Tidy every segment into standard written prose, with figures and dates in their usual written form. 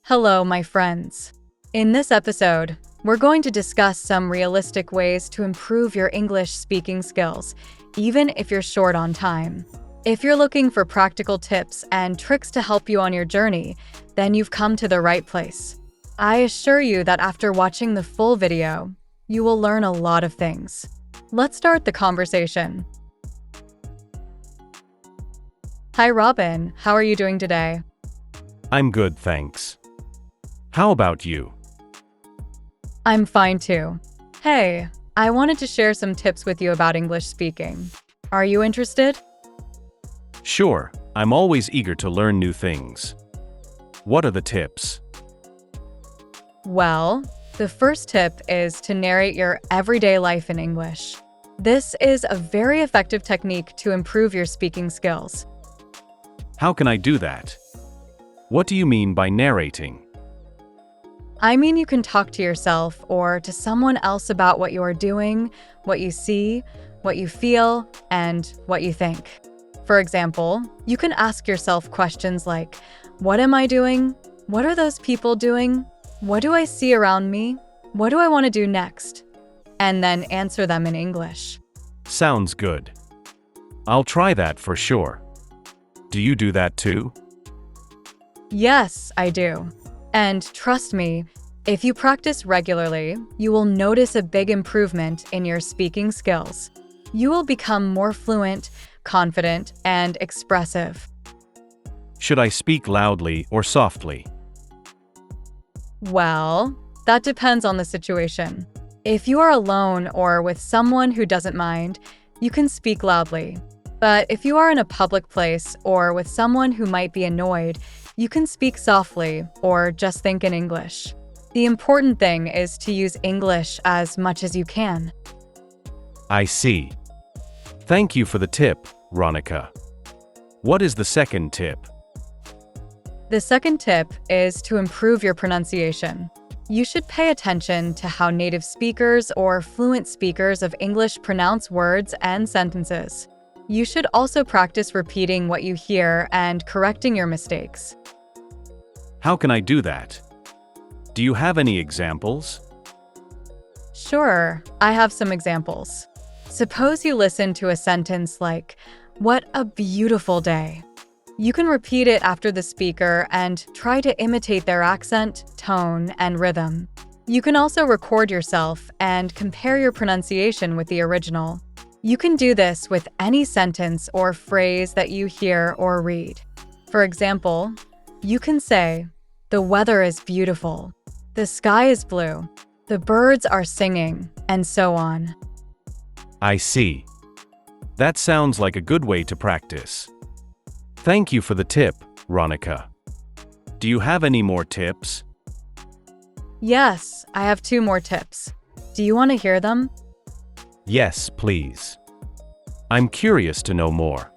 Hello, my friends. In this episode, we're going to discuss some realistic ways to improve your English speaking skills, even if you're short on time. If you're looking for practical tips and tricks to help you on your journey, then you've come to the right place. I assure you that after watching the full video, you will learn a lot of things. Let's start the conversation. Hi, Robin. How are you doing today? I'm good, thanks. How about you? I'm fine too. Hey, I wanted to share some tips with you about English speaking. Are you interested? Sure, I'm always eager to learn new things. What are the tips? Well, the first tip is to narrate your everyday life in English. This is a very effective technique to improve your speaking skills. How can I do that? What do you mean by narrating? I mean, you can talk to yourself or to someone else about what you are doing, what you see, what you feel, and what you think. For example, you can ask yourself questions like, what am I doing? What are those people doing? What do I see around me? What do I want to do next? And then answer them in English. Sounds good. I'll try that for sure. Do you do that too? Yes, I do. And trust me, if you practice regularly, you will notice a big improvement in your speaking skills. You will become more fluent, confident, and expressive. Should I speak loudly or softly? Well, that depends on the situation. If you are alone or with someone who doesn't mind, you can speak loudly. But if you are in a public place or with someone who might be annoyed, you can speak softly or just think in English. The important thing is to use English as much as you can. I see. Thank you for the tip, Ronica. What is the second tip? The second tip is to improve your pronunciation. You should pay attention to how native speakers or fluent speakers of English pronounce words and sentences. You should also practice repeating what you hear and correcting your mistakes. How can I do that? Do you have any examples? Sure, I have some examples. Suppose you listen to a sentence like, "What a beautiful day." You can repeat it after the speaker and try to imitate their accent, tone, and rhythm. You can also record yourself and compare your pronunciation with the original. You can do this with any sentence or phrase that you hear or read. For example, you can say, "The weather is beautiful," "The sky is blue," "The birds are singing," and so on. I see. That sounds like a good way to practice. Thank you for the tip, Ronica. Do you have any more tips? Yes, I have 2 more tips. Do you want to hear them? Yes, please. I'm curious to know more.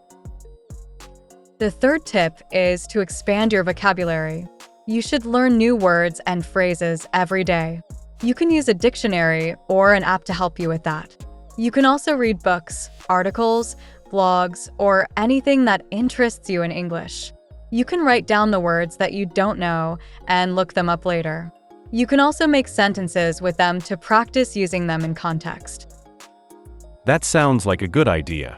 The third tip is to expand your vocabulary. You should learn new words and phrases every day. You can use a dictionary or an app to help you with that. You can also read books, articles, blogs, or anything that interests you in English. You can write down the words that you don't know and look them up later. You can also make sentences with them to practice using them in context. That sounds like a good idea.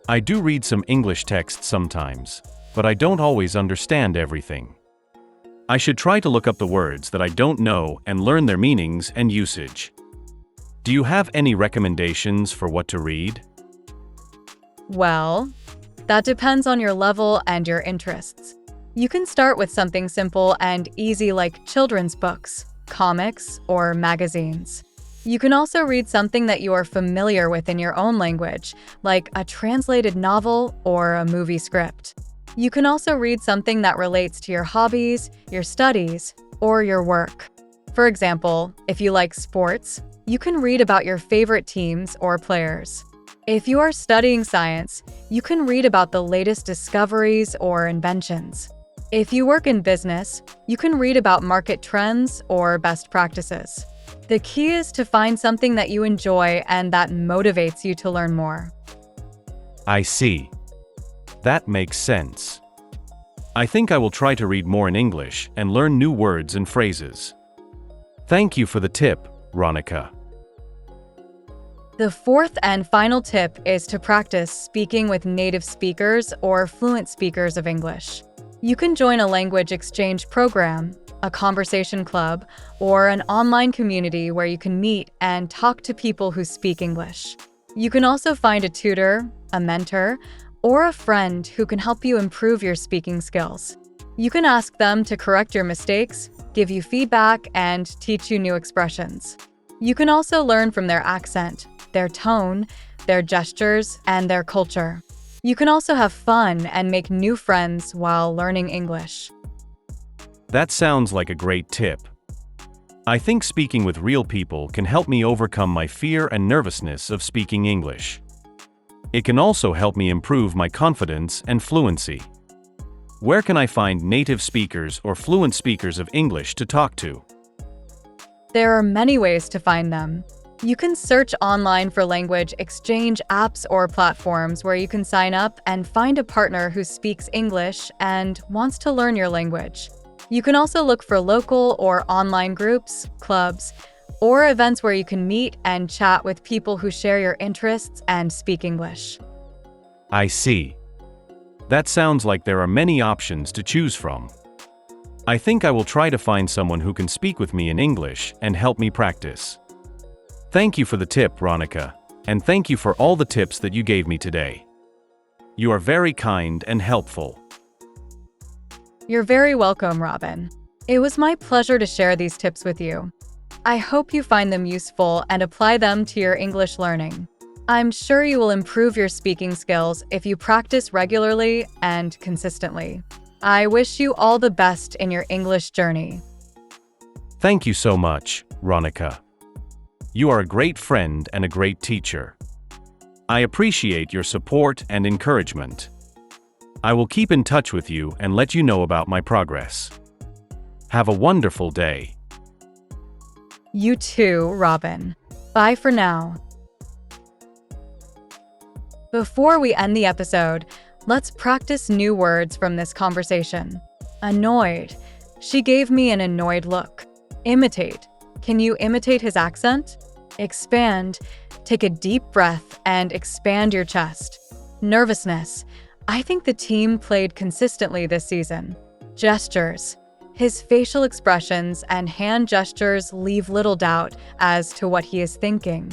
I do read some English text sometimes, but I don't always understand everything. I should try to look up the words that I don't know and learn their meanings and usage. Do you have any recommendations for what to read? Well, that depends on your level and your interests. You can start with something simple and easy like children's books, comics, or magazines. You can also read something that you are familiar with in your own language, like a translated novel or a movie script. You can also read something that relates to your hobbies, your studies, or your work. For example, if you like sports, you can read about your favorite teams or players. If you are studying science, you can read about the latest discoveries or inventions. If you work in business, you can read about market trends or best practices. The key is to find something that you enjoy and that motivates you to learn more. I see. That makes sense. I think I will try to read more in English and learn new words and phrases. Thank you for the tip, Ronica. The fourth and final tip is to practice speaking with native speakers or fluent speakers of English. You can join a language exchange program, a conversation club, or an online community where you can meet and talk to people who speak English. You can also find a tutor, a mentor, or a friend who can help you improve your speaking skills. You can ask them to correct your mistakes, give you feedback, and teach you new expressions. You can also learn from their accent, their tone, their gestures, and their culture. You can also have fun and make new friends while learning English. That sounds like a great tip. I think speaking with real people can help me overcome my fear and nervousness of speaking English. It can also help me improve my confidence and fluency. Where can I find native speakers or fluent speakers of English to talk to? There are many ways to find them. You can search online for language exchange apps or platforms where you can sign up and find a partner who speaks English and wants to learn your language. You can also look for local or online groups, clubs, or events where you can meet and chat with people who share your interests and speak English. I see. That sounds like there are many options to choose from. I think I will try to find someone who can speak with me in English and help me practice. Thank you for the tip, Ronica, and thank you for all the tips that you gave me today. You are very kind and helpful. You're very welcome, Robin. It was my pleasure to share these tips with you. I hope you find them useful and apply them to your English learning. I'm sure you will improve your speaking skills if you practice regularly and consistently. I wish you all the best in your English journey. Thank you so much, Ronica. You are a great friend and a great teacher. I appreciate your support and encouragement. I will keep in touch with you and let you know about my progress. Have a wonderful day. You too, Robin. Bye for now. Before we end the episode, let's practice new words from this conversation. Annoyed. She gave me an annoyed look. Imitate. Can you imitate his accent? Expand. Take a deep breath and expand your chest. Nervousness. I think the team played consistently this season. Gestures. His facial expressions and hand gestures leave little doubt as to what he is thinking.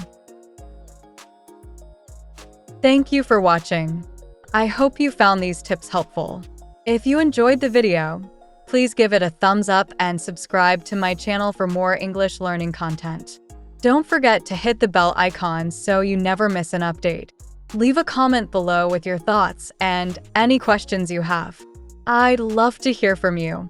Thank you for watching. I hope you found these tips helpful. If you enjoyed the video, please give it a thumbs up and subscribe to my channel for more English learning content. Don't forget to hit the bell icon so you never miss an update. Leave a comment below with your thoughts and any questions you have. I'd love to hear from you.